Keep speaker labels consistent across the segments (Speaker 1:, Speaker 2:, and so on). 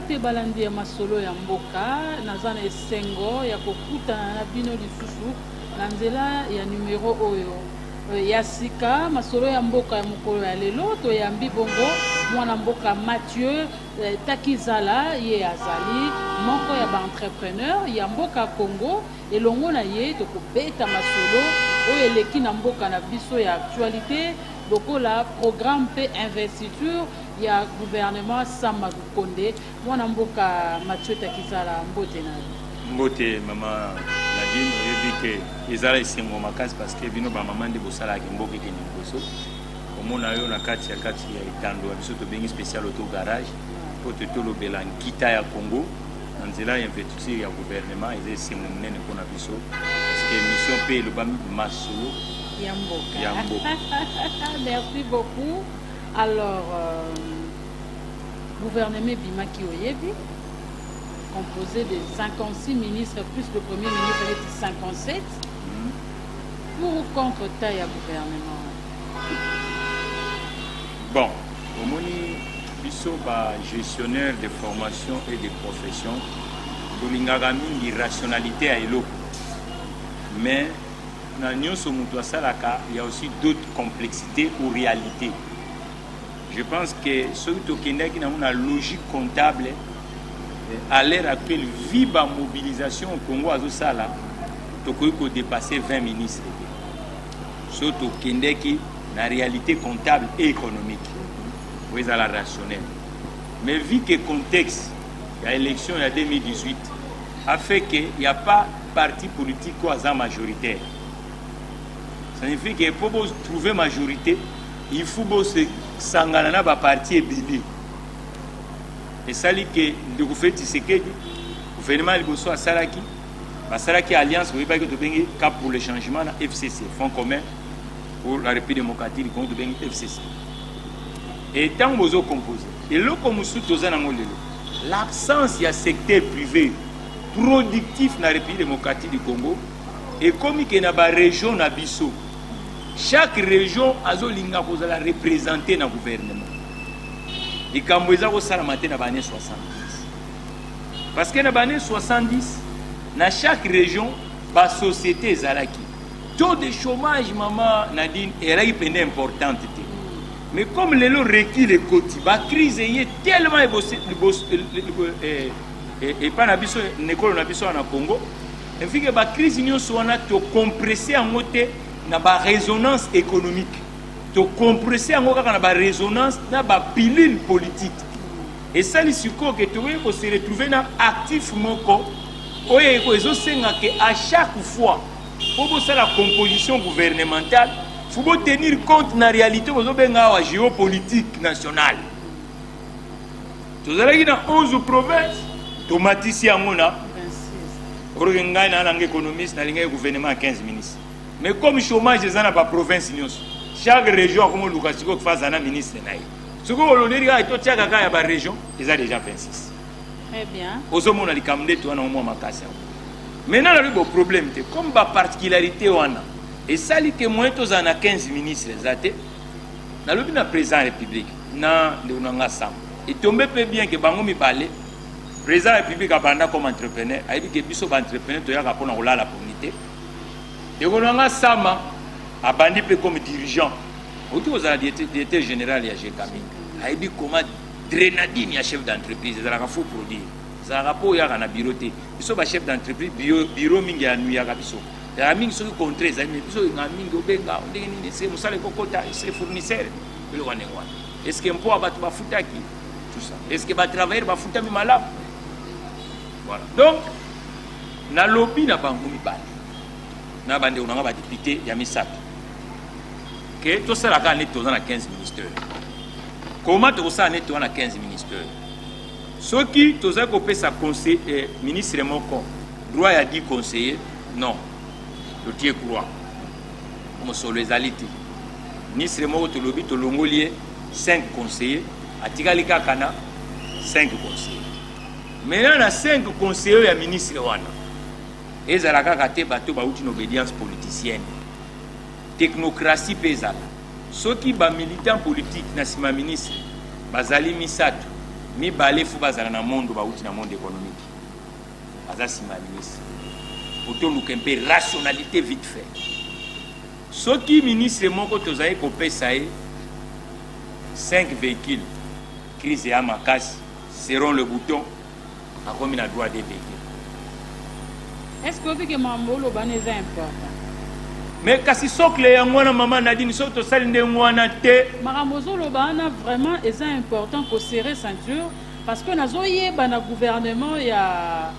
Speaker 1: te balandi ya masolo ya mboka naza na esengo ya kokutana na bino lisusu na nzela ya numero oyo ya sika masolo ya mboka ya mokolo ya lelo toyambi bongo mwana mboka Mathieu Takizala ye azali moko ya ba-entrepreneur ya mboka Congo elongo na ye tokobeta masolo oyo eleki na mboka na biso ya actualité lokola programme pe investiture ya gouvernement Sama Lukonde mwana mboka Mathieu Takizala mbote na
Speaker 2: mbote mama Nadine oyebi ke ezala esengo makasi parce que bino ba mama nde bosala ke mboka ke nyimboso omona yo na kati ya itando ya biso tobengi spécial auto garage po tolobela nkita ya Congo na nzela ya investiture ya gouvernement eza esengo munene mpona biso parce que mission pe elobami masolo
Speaker 1: ya mboka. Merci beaucoup. Alors gouvernement Bimaki Oyebi composé de 56 ministres plus le premier ministre est 57 pour ou contre taille à gouvernement.
Speaker 2: Bon, au moni biso ba gestionnaire de formation et de profession tolingaka mingi rationalité à eloko mais na nyonso mutu asalaka il y a aussi d'autres complexités ou réalités. Je pense que ce qui est dans une logique comptable à l'heure actuelle vit la mobilisation au Congo à Zosala to dépasser 20 ministres. Surtout qui est la réalité comptable et économique. Oui, c'est la rationnelle. Mais vu que le contexte de l'élection en 2018 a fait qu'il n'y a pas de parti politique qui est majoritaire. Ça signifie que pour trouver majorité, il faut se sangana ba parti et bébé. Et ça dit que le gouvernement liboso a Saraki, Saraki Alliance, vous voyez que tu cap pour le changement na FCC, Fonds commun pour la République démocratique du Congo, tu FCC. Et tant que vous composé, et là comme l'absence du secteur privé productif dans la République démocratique du Congo, et comme il y a une région na biso, chaque région a représentée dans le gouvernement. Et quand vous avez ça dans les années 70. Parce que dans les années 70, dans chaque région, la société est là. Taux de chômage, maman Nadine, est importante. Mais comme les lots recul les côtés, la crise est tellement et pas na Congo, et puis que la crise est compressée en moté na ba résonance économique, to compressé en na ba résonance na ba pilule politique. Et ça li suko que tu veux se retrouver na actif moko oye ko ezosenga que à chaque fois pour la composition gouvernementale faut tenir compte na réalité ozo benga wa géopolitique nationale. Tu allez dans 11 provinces tomatisi amona orgenga na langue économiste na langue gouvernement 15 ministres. Mais comme le chômage est dans la province, chaque région, comme le Lukasiko fait un ministre, ce que l'on dit, c'est que la région, ils ont déjà 26.
Speaker 1: Très bien.
Speaker 2: Aux hommes, on a les camés, on a au moins ma casse. Maintenant, il y a un problème, comme la particularité, on a. Et ça, il y a 15 ministres, dans le président de la République, et tombé peu bien que Bangomi parle, le président de la République a comme entrepreneur, il a dit que les entrepreneurs, il y a la communauté. Et on a Sama a bandit comme dirigeant. Autour aux directeur général et à Gécaming. Il a dit comment Drenadine est chef d'entreprise. Il a faux produire. Il a rapport à la bureauté. Ils sont chef d'entreprise, bureau mingi à New York. Il y a mingi sur le contrat. Il y a mingi au Benga. C'est Moussa le Kokota, c'est fournisseur. Est-ce qu'il y a un peu à battre Bafouta qui tout ça? Est-ce qu'il va travailler Bafouta Mimalab? Voilà. Donc, na lobby na Bangoumi Bali. Na bande on a ba député ya misato que tout ça la net dans 15 ministères. Comment tout ça net dans 15 ministères? Ce qui tout ça qu'on peut sa conseil ministre moko droit à dire conseiller non le tie croix comme sur les alités ministre moko to lobby to longolier 5 conseillers atikali kana 5 conseillers. Maintenant na 5 conseillers ya ministre wana et ça la kate bateau ba outil obédience politicienne technocratie pesala ceux qui ba militant politique na sima ministre bazali misato mibale fu bazala na monde bauti na monde économique aza nsima ya ministre otoluka mpe rationalité vite fait soki ministre moko tozali kopesa ye 5 véhicules crise ya makasi seront le bouton akomi na droit des véhicules.
Speaker 1: Est-ce que vous mambo bane est important?
Speaker 2: Mais kasi socle yango wana mama Nadine soki tosali ndenge wana te
Speaker 1: makambo bana vraiment est important ko serrer ceinture parce que nazoyeba na gouvernement ya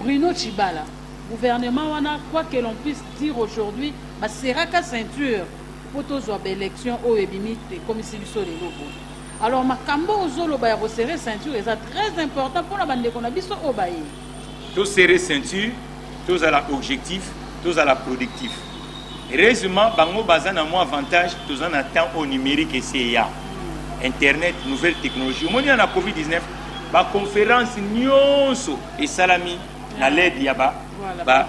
Speaker 1: Bruno Tshibala gouvernement wana quoi que l'on puisse dire aujourd'hui ba serraka ceinture pour tozwa élection au ebimite comme si biso le lobo. Alors makambo ozoloba ya ko serrer ceinture est très important pour la bande ko na biso obaye.
Speaker 2: To serrer ceinture, tous à l'objectif, tous à la productif. Heureusement, bango baza na mo avantage, tous en temps au numérique et CIA. Internet, nouvelles technologies. Au moment de la COVID-19, ba conférence nyonso et salami na l'aide yaba ba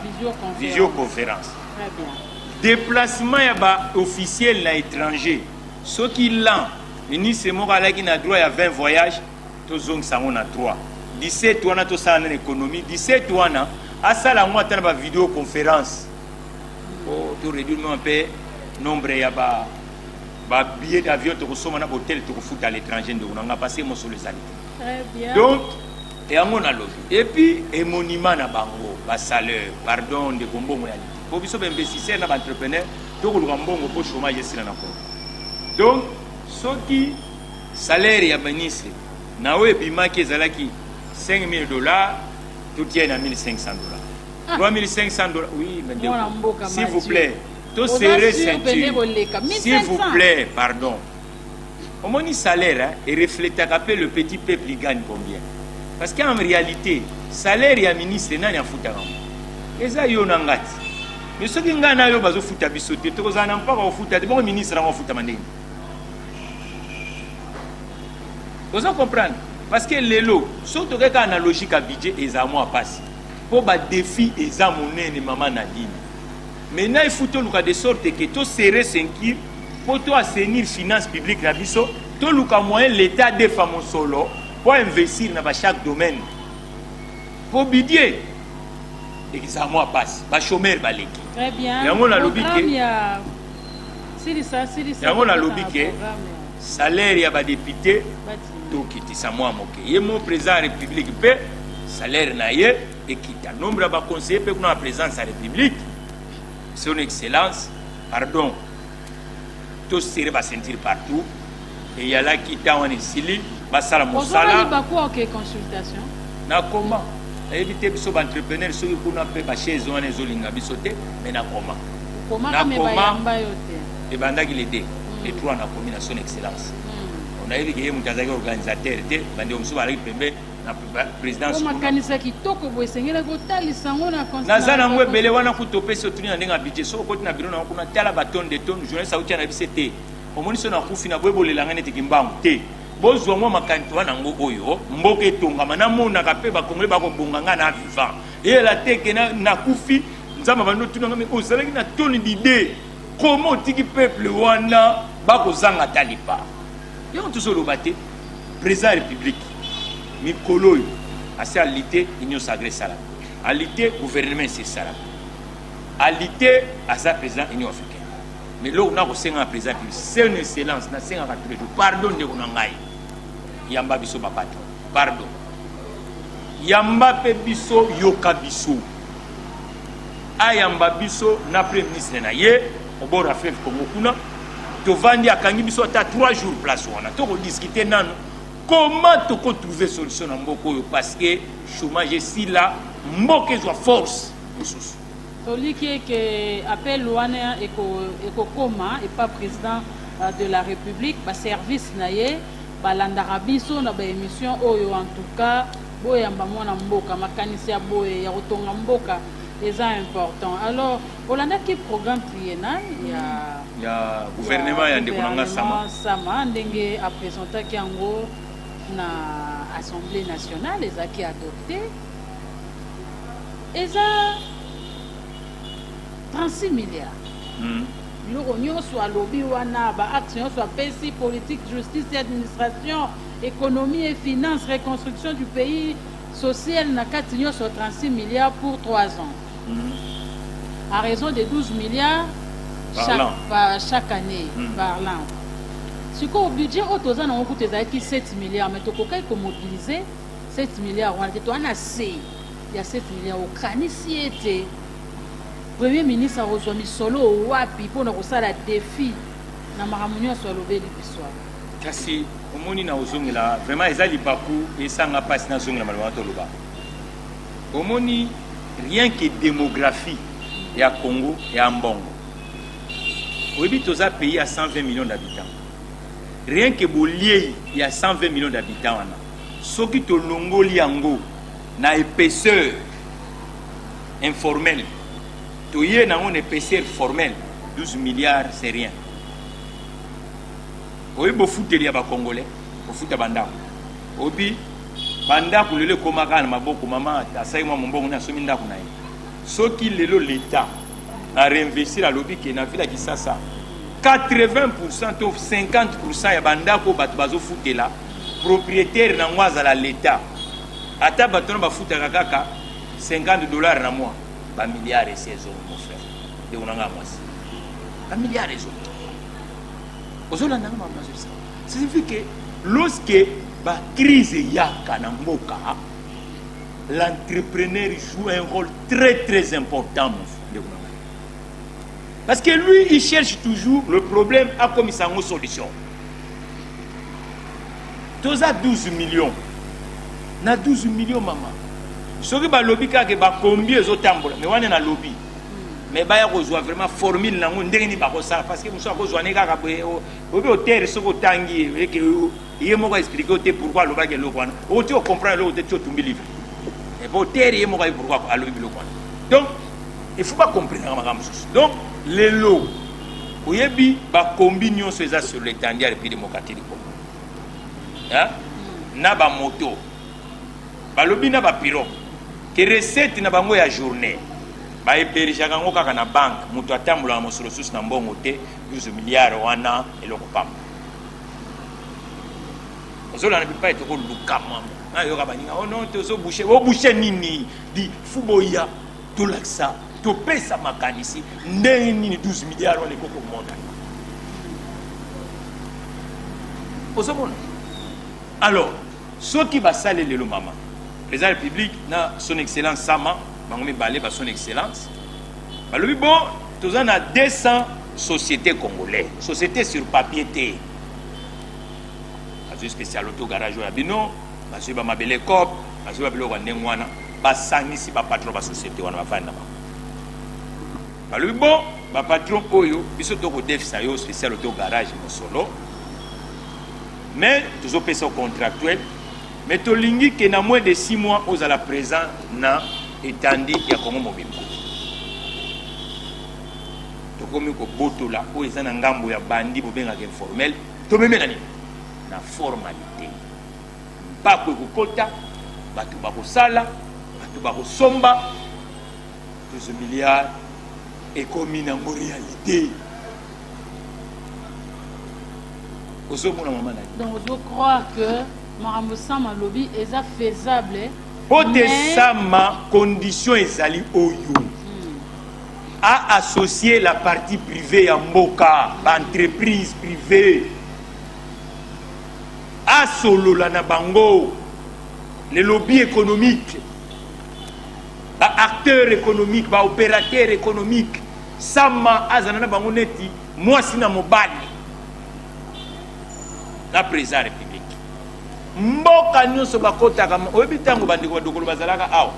Speaker 2: visioconférence.
Speaker 1: Très bien.
Speaker 2: Déplacement yaba officiel na étranger. Ce qui l'an, ministre Morala qui na droit à 20 voyages, tous on sango na 3. 17 wana to sa na économie, 17 wana asala mo atana ba vidéoconférence. Oh, tu réduis un peu nombre ya ba billets d'avion to kosoma na hôtel to foot à l'étranger ndo on a passé mo sur les années.
Speaker 1: Très bien.
Speaker 2: Donc et à mon alobi et puis et monument na bango ba salaire pardon de bombongo ya liti. Pour biso ba investisseur na ba entrepreneur to ko mbongo po chômage sila na ko. Donc soki salaire ya ministre na we bimaki ezalaki $5,000 tout tient à $1,500. 3,500 $. Oui, mais s'il vous plaît, tout serré ceinture. S'il vous plaît, pardon. Au moins, le salaire reflète à peu le petit peuple il gagne combien. Parce qu'en réalité, le salaire est ministre, il n'y a pas de et ça, il y a un gâte. Mais ceux qui ont un gâte, ils ont fait un bisoté. Ils ont fait un bon ministre, ils ont fait un mandé. Vous comprenez? Parce que les lots, surtout qu'il y a une analogie à budget, ils ont à passer. Pour les défis, ils ont mon maman Nadine. Maintenant, il faut de sorte que tout serrer 5 pour tout assainir les finances publiques, tout le moyen l'État de femmes solo pour investir dans chaque domaine. Pour budget, et qu'ils ont à passer. Les chômeurs, les
Speaker 1: très bien.
Speaker 2: Il y a un lobby qui est salaire des députés. Donc, c'est moi qui est mon président de la République, salaire naïe et qui a nombre de conseillers pour la présidence de la République. Son Excellence, pardon, tout se va sentir partout. Et il y a là qui t'a en essayé, Bassala Moussala.
Speaker 1: Vous avez quoi que consultation?
Speaker 2: Na comment? Éviter que les entrepreneurs soient pour nous faire chez eux, les olinga bisoté, mais na comment?
Speaker 1: Comment?
Speaker 2: Et banda qui l'était. Les trois na commis na son Excellence. On a vu qu'il y a un organisateur, bandi on soit avec la présidence. Nazana ngwe bele wana kutope sotu na ndenga budget so ko na biro na kuna tala baton de tonnes journée sauti na bisete omoni so na kufi na bobolela ngane tekimbangu te bozwa mo makanto wana ngo oyo mboke tonga mana mona kape ba kongole ba ko bonganga na vivant et la teke na kufi nzamba bando tuna ngame o salaki na tonne d'idée comment tiki peuple wana ba ko zanga talipa yo tout solo baté président république mikolo assez alité union sacrée sala alité gouvernement c'est sala alité à sa président union africaine mais là on a reçu un président c'est une excellence na 5 pardon de konangai yamba biso bapato pardon yamba pe biso yoka biso ayamba biso na premier ministre na ye obora fleuve Congo kuna to vandi akangi biso ata 3 jours place wana to discuter nanu comment tu peux trouver solution dans Mboko parce que chômage est là, Mboko est force.
Speaker 1: Celui qui est appel Luana et Koma et pas président de la République, bah service naie, bah l'andarabiso na bah émission oyo en tout cas, boya mbamona Mboka, makanisia boya ya rotonga Mboka, c'est important. Alors, Olanda qui programme triennal, il
Speaker 2: y a gouvernement ya ndekonanga
Speaker 1: sama ndenge a présenté kiango na Assemblée nationale les qui adopté et ça 36 milliards. L'euro soit lobby wana ba action soit PC politique justice et administration économie et finances, reconstruction du pays social, na 4 millions sur 36 milliards pour 3 ans. À raison de 12 milliards chaque année par l'an. Si au budget, autres ans, on coûte 7 milliards, mais tu peux mobiliser 7 milliards. On a assez. Il y a 7 milliards au crâne. Ici, était Premier ministre a reçu solo au Wapi pour nous faire le défi. Na maramunyo sur le bel épisode.
Speaker 2: Kasi, au moni na ozongi là, vraiment, ils allaient pas pour et ça n'a pas signé zongi la malwato loba. Au moni, rien que démographie, il y a Congo et à Mbongo. Au début, tous a pays à 120 millions d'habitants. Rien que Bolier, il y a 120 millions d'habitants. Ce qui te longo liango, na épaisseur informelle. Tu y a une épaisseur formelle, 12 milliards, c'est rien. Oui, il faut que les Congolais, il faut que les Bandako. Obi, Bandako, le Komaka, Maboko, Maman, Tasaïma, Mambon, on a soumis Ndakunaï. Ce qui l'État a réinvesti la lobby qui est dans la ville qui ça. 80% ou 50% ya Bandako, Batubazo Foutela, propriétaire dans l'État. Ata Batono Bafuta Kaka, $50 dans mois. Un milliard et 16 euros, mon frère. De Unanga Mwasi. Un milliard et 16 euros. Ça signifie que lorsque la crise yaka na mboka, l'entrepreneur joue un rôle très très important. Parce que lui, il cherche toujours le problème à comme il une solution. Tous à 12 millions. Na 12 millions, maman. Ce qui est lobby, c'est combien de temps, mais on est dans le lobby. Mais il y a vraiment formule parce que nous sommes au terre, ce que tangi, il m'a expliqué pourquoi le bague est le coin. On comprend le tout le livre. Et pour terre, il m'a pourquoi le coin. Donc, il ne faut pas comprendre. Donc, les lots, il y a une combinaison sur l'étendue et puis démocratique du Congo. Il y a une moto, il y a une pirogue, qui recette na bango ya journée. Ba héberger kango kaka na banque mutu atambola na mosolo susu na mbongo te 12 milliards wana eloko pamba ozola na bipa etoko lukama na yoka baninga oh non tozo boucher o boucher nini di fuboya to laksa to pesa makanisi ndenge nini 12 milliards wana ekoko monta ozomona alors ce qui va saler le maman les arts publics na son excellence Sama Bangomi Balé son excellence. Balobi bon, tous on a 200 sociétés congolaises, sociétés sur papier T. Parce que spécial auto garage à Bino, parce que ma belle cop, parce que belle Rwandengwana, basangi si ba patron ba société wana ba fanda. Balobi bon, ba patron oyo, biso to ko def sa yo spécial auto garage mo solo. Mais tous au peso contractuel, mais to lingi que na moins de 6 mois aux à la présent na étendue ya Congo mobile. To komi ko botola o ezana ngambo ya bandi bobenga informel, to meme nani na formalité. Pas ko kota, batu ba ko sala, batu ba ko somba 12 milliards et comme une réalité.
Speaker 1: Donc je crois que Marambo Sama lobby est faisable.
Speaker 2: Pote Sama condition ezali oyo. A associé la partie privée à Mboka, l'entreprise privée. A solo la nabango, les lobbies économiques, ba acteurs économiques, ba opérateurs économiques. Sama azana bango neti, moi sina mobali. La présidente république. Mboka nyonso bakotaka obitango bandiko badokolo bazalaka awa.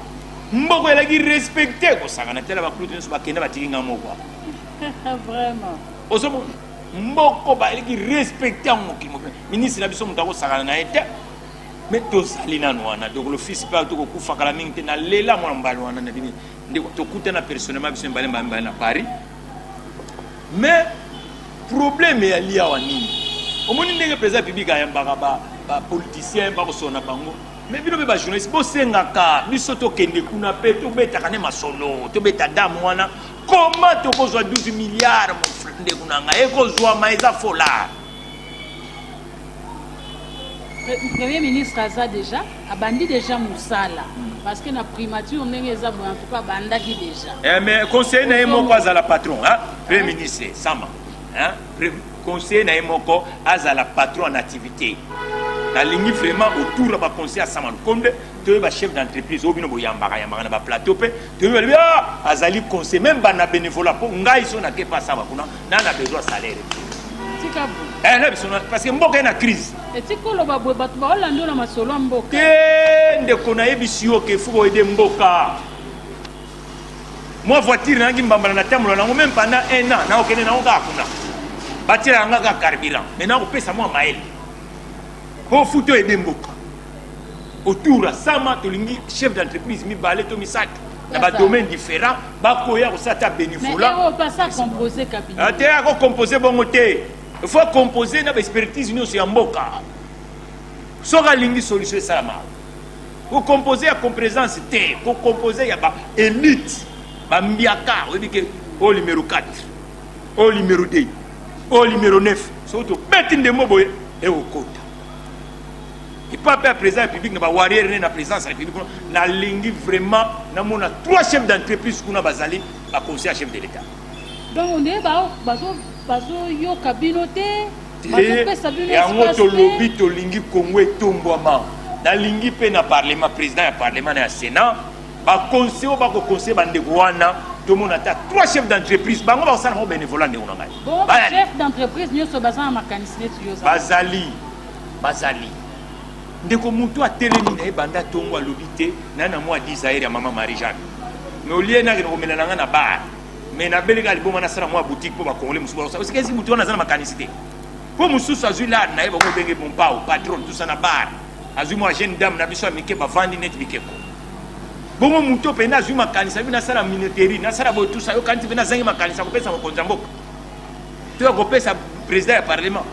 Speaker 2: Mboko elaki respecter ko sangana tela bakulutu nyonso bakenda batikinga moko.
Speaker 1: Vraiment.
Speaker 2: Osomo mboko ba elaki respecter mokimo. Ministre na biso mutako sangana na ete. Mais to salina no wana dokolo fils pa to ko kufa kala mingi na lela mwana mbali wana na bini ndiko to kutana personnellement biso mbali mbali na Paris. Mais problème ya liya wa nini? Omoni ndenge président public ayambaka ba politicien ba kosona bango mais bino be ba journaliste bo sengaka biso to kende kuna pe to betaka ne masolo to beta damu wana comment to kozwa 12 milliards mon frère nde kuna nga e kozwa maiza fola
Speaker 1: Premier ministre aza déjà abandi déjà Moussala parce que na primature ndenge eza en tout cas bandaki déjà.
Speaker 2: Mais conseiller na moko azala patron, hein? Premier ministre Sama, hein? Conseiller na moko azala patron en activité. Na ligne vraiment autour ba conseiller Sama Konde, tu es chef d'entreprise au bino boyambara yambara na ba plateau pe, tu es azali conseiller même ba na bénévolat pour ngai so na ke pas ça ba kuna na besoin salaire. Parce que mboka est en crise.
Speaker 1: Et tu sais que masolo mboka.
Speaker 2: Ndeko na yebisi yo ke fuko aider mboka. Moi voiture nangi mbambala na tamula nango même pendant 1 an na okene na oka kuna. Batira nga ka carburant. Maintenant on pesa moi mael. Ko futo aider mboka. Autour à Sama tolingi chef d'entreprise mi balé to mi sac. Dans des domaines différents, ba koya ko sata bénévolat.
Speaker 1: Mais on pas ça composer capital.
Speaker 2: Ate ko composer bon côté. Il faut composer dans l'expertise nous sur mboka. Sora lingi solution ça ma. Vous composer à complaisance té, vous composer à ba élite, ba mbiaka, vous dites que au numéro 4, au numéro 2, au numéro 9, surtout petite de moboye et au quota. Et pas à président public na ba warrior na présidence république na lingi vraiment na mona 3 chefs d'entreprise kuna bazali ba conseiller chef de l'état.
Speaker 1: Donc on est bazo yo kabinote bazo pesa bino
Speaker 2: yango tolobi tolingi Congo etombwama na lingi pe na parlement président ya parlement na sénat ba conseiller ba ko conseiller bandeko wana to mona ta 3 chefs d'entreprise bango ba sala mo bénévolat ne ona ngai
Speaker 1: bon chef d'entreprise nyoso bazana makanisne tuyoza
Speaker 2: bazali ndeko mutu atelemi na ebanda tongo alobité na mo 10 aire ya mama Marie Jeanne mais au lieu na ko melana nga na bar mais na belega liboma na sala moi boutique pour ba congolais mususu parce que si mutu na zana makanisité pour mususu azui là na eba ko benge mon pao patron tout ça na bar azui moi jeune dame na biso amike ba vandi net bikeko bongo mutu pe na azui makanisa bi na sala minoterie na sala bo tout ça yo kanti na zangi makanisa ko pesa mo konzamboka tu ko pesa président du parlement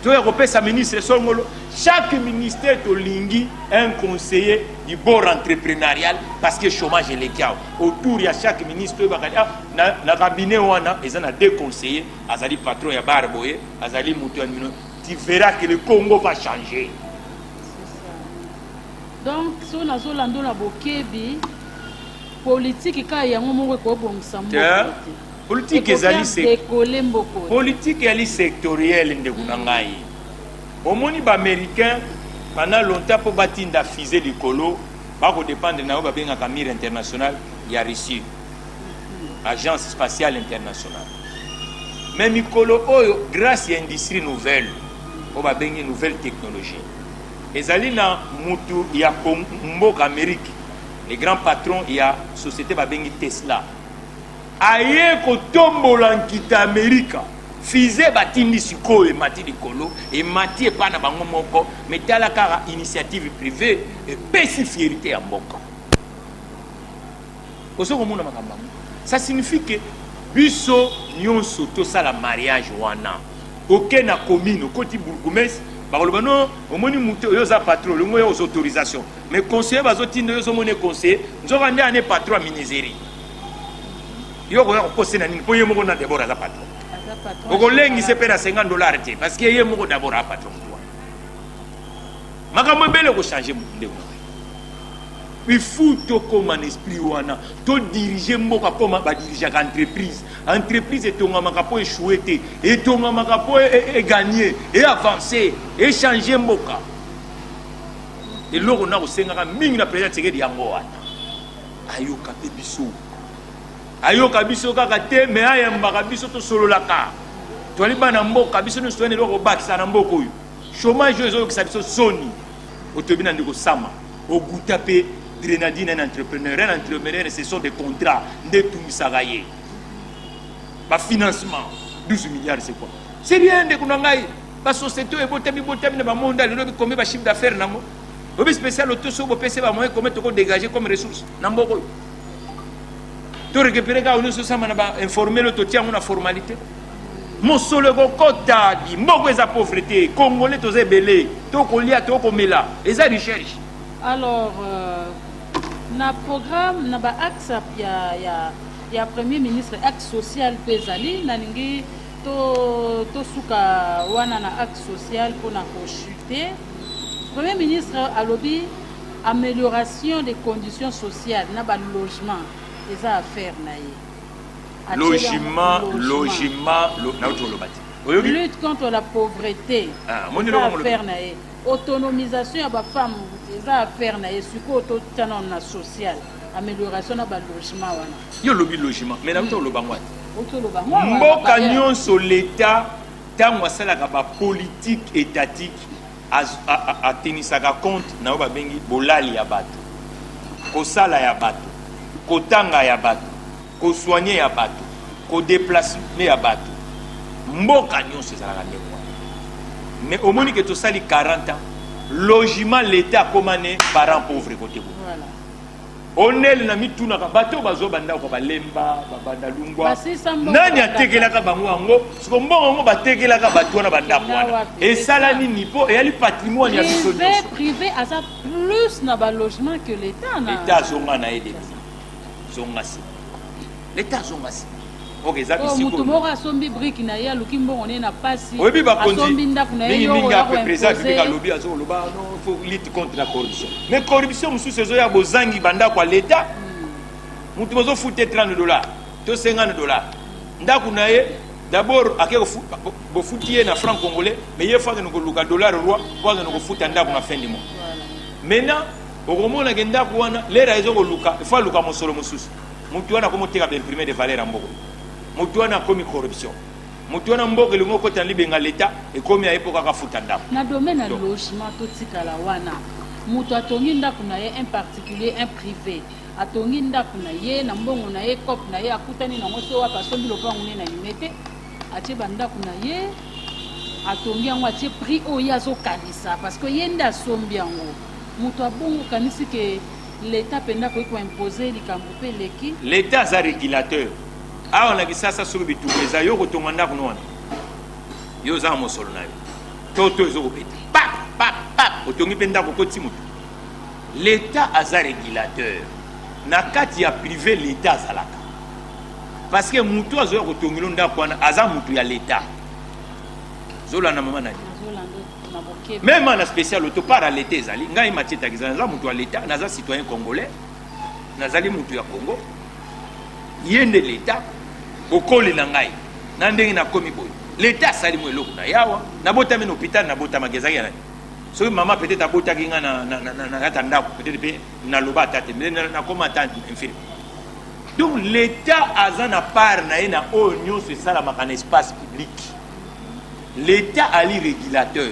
Speaker 2: tu ko pesa ministre songolo chaque ministère tolingi un conseiller du bord entrepreneurial parce que chômage est légal autour il y a chaque ministre na cabinet wana ils ont 2 conseillers azali patron ya barboye azali mutu amino tu verras que le Congo va changer.
Speaker 1: Donc so na zo lando na bokebi politique ka yango moko ko bongisa mboka
Speaker 2: politique ezali sectorielle ndekuna ngai omoni ba américain pendant longtemps pour batinda fusée likolo ba ko dépendre na ba benga Camire international ya Russie agence spatiale internationale mais mikolo oyo grâce à industrie nouvelle o ba benga nouvelle technologie ezali na mutu ya mboka Amérique les grands patrons ya société ba bengi Tesla aye ko tombola nkita Amerika fize batindi sikoyo mati likolo et mati e pana bango moko metala kaka initiative privée et pesi fierté ya mboka osoko mona makamba ça signifie que biso nyonso to sala mariage wana oke na commune koti bourgmestre bakoloba non omoni mutu oyo za patron longo yo aux autorisations mais conseiller bazotinda yo zo mone conseiller nzoka ndi ane patron ministère yo ko poser na nini po ye moko na d'abord za patron oko lengi se pena $50 te parce que ye moko d'abord a patron toi makambo bele ko changer ndeko il faut to comme un esprit wana to diriger mboka comme ba diriger entreprise etongama po échouer te etongama po et gagner et avancer et changer mboka et loko na ko senga mingi na président Tshisekedi yango wana ayoka pe biso ayoka biso kaka te mais ayambaka biso to sololaka toali bana mboka biso no soene loko bakisa na mboka oyo chômage ezo yokisa biso soni otobi na ndeko Sama oguta pe grenadine un entrepreneur ce sont des contrats de tumisaka ye ba financement 12 milliards c'est quoi c'est rien de kunangai ba société ebotami na ba monde lelo bi combien ba chiffre d'affaires nango obi spécial auto so bo pese ba moyen comment to dégager comme ressources na mboko to récupérer ka on so Sama na ba informer le to tia una formalité mon solo kokota di mboko eza pauvreté congolais to zebele to kolia to komela eza recherche
Speaker 1: alors na programme na ba axe ya premier ministre axe social pezali na lingi to suka wana na axe social pour na ko chuter Premier ministre a lobby amélioration des conditions sociales na ba logement les affaires naie. Logement, lutte contre la pauvreté. Affaire naie. Autonomisation ya ba femme les affaires naie suko autotano na social. Amélioration na ba logement wana.
Speaker 2: Yo lobby logement mais na to loba ngwati. Mboka nyonso l'État tango asalaka ba politique étatique atenisaka compte na ba bengi bolali ya bato, kosala ya bato, kotanga ya bato, kosoigner ya bato, ko déplacement ya bato. Mboka nyonso ezalaka ndeko. Mais au moins que to sali 40 ans, logement l'État commandé parents pauvres côté vous. Voilà. Onel na mituna ka bato bazo banda ko balemba babanda lungwa nani atekelaka bango ngo siko mbongo ngo batekelaka bato na banda kwana esala nini po eyali patrimoine ya biso
Speaker 1: privé a ça plus na ba logement que l'état
Speaker 2: zonga na aide zonga si l'état zonga si OK ça
Speaker 1: bisi ko mutu moko asombi brique na ya lukimbo on na pasi
Speaker 2: oyebi ba konzi
Speaker 1: asombi ndaku na yo
Speaker 2: minga président ka lobby azo loba non faut lutter contre la corruption mais corruption mususu ezo ya bozangi banda kwa l'état mutu bozo fouter $30 to $50 ndaku na ye d'abord akeko bo foutie na franc congolais mais ye fa que nous luka dollar roi kwa que nous fouta ndaku na fin du mois maintenant okomona ke ndaku wana lera ezo ko luka fa luka mosolo mususu mutu wana komo teka imprimer de valeur mboko mutu wana komi corruption mutu wana mboka lingo kota libenga l'état et komi a epoka ka futa ndaku
Speaker 1: na domaine de logement to tikala wana mutu atongi ndaku na ye un particulier un privé atongi ndaku na ye na mbongo na ye cop na ye akutani na ngoso wa pasombi lopango ne na limete atie bandaku na ye atongi yango atie prix oyo azokanisa parce que ye nde asombi yango mutu abongo kanisi ke l'état penda ko imposer likambo pe leki
Speaker 2: l'état za régulateur on a dit ça sur le bitou les ayo ko tonga ko non yo za mo solo na yo toto ezo ko pete pap otongi penda ko koti mutu l'état aza régulateur na kati ya privé l'état azalaka parce que mutu azo ko tongilo ndako wana aza mutu ya l'état zola na mama na même en spécial auto par à l'état ezali ngai matita kizana mutu ya l'état naza citoyen congolais nazali mutu ya Congo yende l'état okoli na ngai na ndenge na komi boy l'état sali mo eloko na yawa na botami na hôpital na botama gezaki na so maman peut-être abotaki nga na kata ndako peut-être pe na loba tate mais na koma tante infirme donc l'état aza na part na ena onyo se sala makana espace public l'état ali régulateur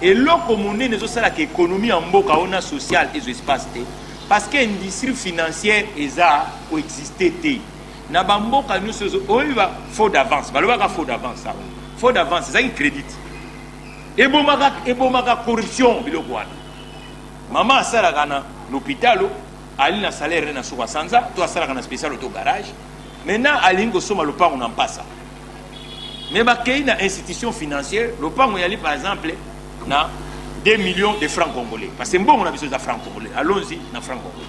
Speaker 2: et loko monene zo sala ke économie en mboka ona social et espace te parce que industrie financière eza ko exister te na bamboka nyuso oyiba faux d'avance balobaka faux d'avance ça faux d'avance c'est un crédit ebomaka corruption biloko wana mama asalaka na l'hôpital ali na salaire na suka sanza to asalaka na spécial auto garage maintenant alingi kosoma lopango na mpasa mais bakei na institution financière lopango yali par exemple na 2 millions de francs congolais parce que mbongo na biso za francs congolais allons-y na francs congolais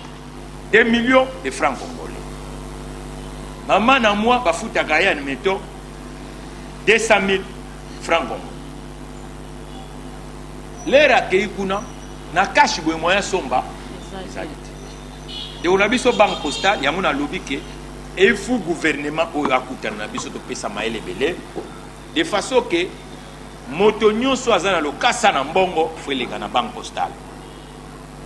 Speaker 2: 2 millions de francs congolais maman na moi bafutaka ya meto 200 000 francs congolais lera kei kuna na cash boy moyen somba de on biso banque postale yango na lobby ke il faut gouvernement o akutana na biso to pesa maele belé de façon que moto nyonso azana lokasa na mbongo fwelenga na banque postale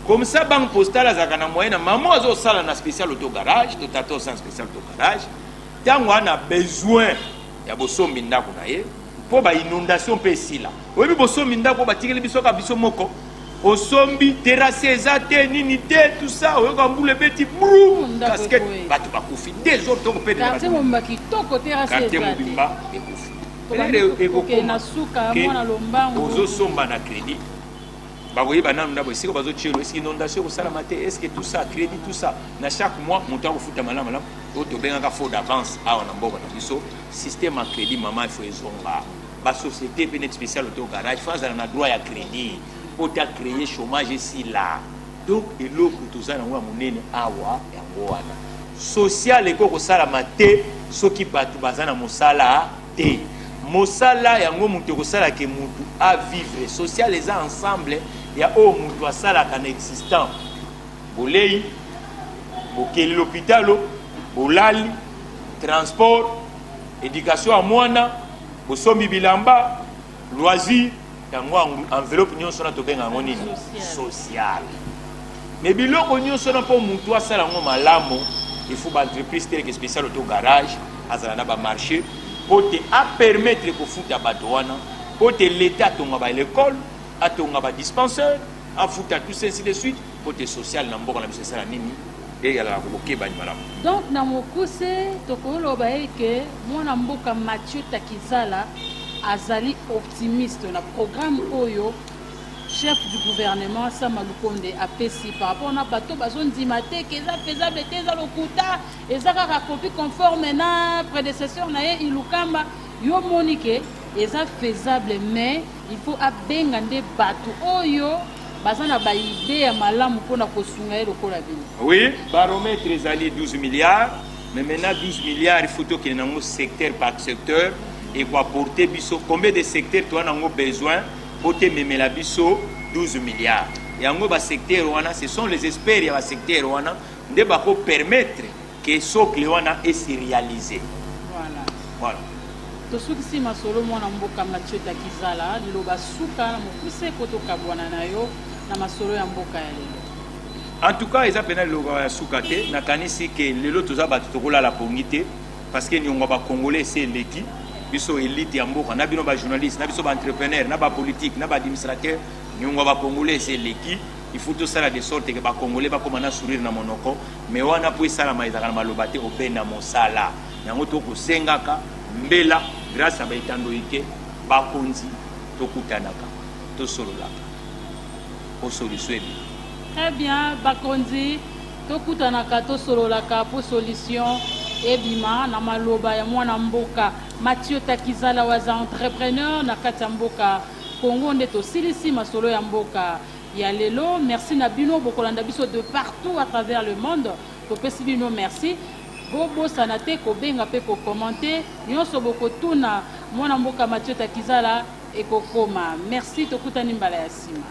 Speaker 2: comme ça banque postale azaka na moyen na maman azo sala na spécial auto garage to tato sans spécial auto garage tango ana besoin ya bosombi ndako na ye po ba inondation pe sila oyebi bosombi ndako batikeli biso ka biso moko osombi terrasse ezate nini te tout ça oyoka mbule beti brou casquette batu bakufi des autres ko pede
Speaker 1: quartier momba kitoko terrasse ezate
Speaker 2: quartier mobimba ekufi
Speaker 1: ke na suka mwana lombango
Speaker 2: ozo somba na crédit bakoyeba nanu ndabo esiko bazotielo eske inondation kosalama te eske tout ça crédit tout ça na chaque mois moto akofuta malamu malamu oyo tobengaka faux d'avance awa na mboka na biso système ya crédit mama ifo ezonga basociété pe net spécial auto garage fa azala na droit ya crédit po ta créer chômage esila donc eloko toza nango ya monene awa yango wana social eko kosalama te soki bato baza na mosala te mosala yango mutu ekosala ke mutu a vivre social eza ensemble ya o mutu asalaka na existant bolei bokeli l'hôpital bolali transport éducation à mwana bosombi bilamba loisir yango enveloppe nyonso na tobenga yango nini social mais biloko nyonso na mpo mutu asala yango malamu il faut baentreprise teleke spécial auto garage azala na bamarché po te apermettre kofuta bato wana po te l'état atonga baécole atonga badispensaire afuta tout ainsi de suite po te social na mboka na biso esala nini eyalaka kobokebani malamu.
Speaker 1: Donc na mokuse tokoloba eke mwana mboka Mathieu Takizala azali optimiste na programme oyo chef du gouvernement Sama Lukonde apesi par rapport na bato bazondima te keza faisable te za lokuta eza kaka copie conforme na prédécesseur na ye Ilukamba yo monike eza faisable mais il faut abenga nde bato oyo bazana ba idée ya malamu pona kosunga ye lokola bino.
Speaker 2: Oui, baromètre ezali 12 milliards mais maintenant 12 milliards il faut que nango secteur par secteur et quoi porter biso combien de secteurs toi nango besoin pour te memela biso 12 milliards et yango ba secteur wana ce sont les experts ya ba secteur wana nde ba ko permettre que socle wana est se réaliser. Voilà
Speaker 1: tosukisi masolo mwana mboka Mathieu Takizala liloba suka na mokuse kotoka bwana na yo na masolo ya mboka ya lelo.
Speaker 2: En tout cas eza pena liloba ya suka te nakanisi ke lelo toza bato tokolala pongi te parce que niongo ba congolais c'est leki biso élite ya mboka na bino ba journaliste na biso ba entrepreneur na ba politique na ba administrateur niongo ba congolais c'est leki il faut tout ça de sorte que ba congolais ba komana sourire na monoko mais wana po esala maizaka na maloba te obena mosala yango to kosengaka mbela grâce à baitando ike bakonzi tokutanaka tosololaka po solution ebi.
Speaker 1: Très bien bakonzi tokutanaka tosololaka po solution ebima na maloba ya mwana mboka Mathieu Takizala waza entrepreneur na kati ya mboka Congo nde tosilisi masolo ya mboka ya lelo. Merci na bino bokolanda biso de partout à travers le monde topesi bino merci bobo sanate kobenga pe ko commenter nyonso bokotuna mwana mboka Mathieu Takizala ekokoma. Merci tokutani mbala ya sima.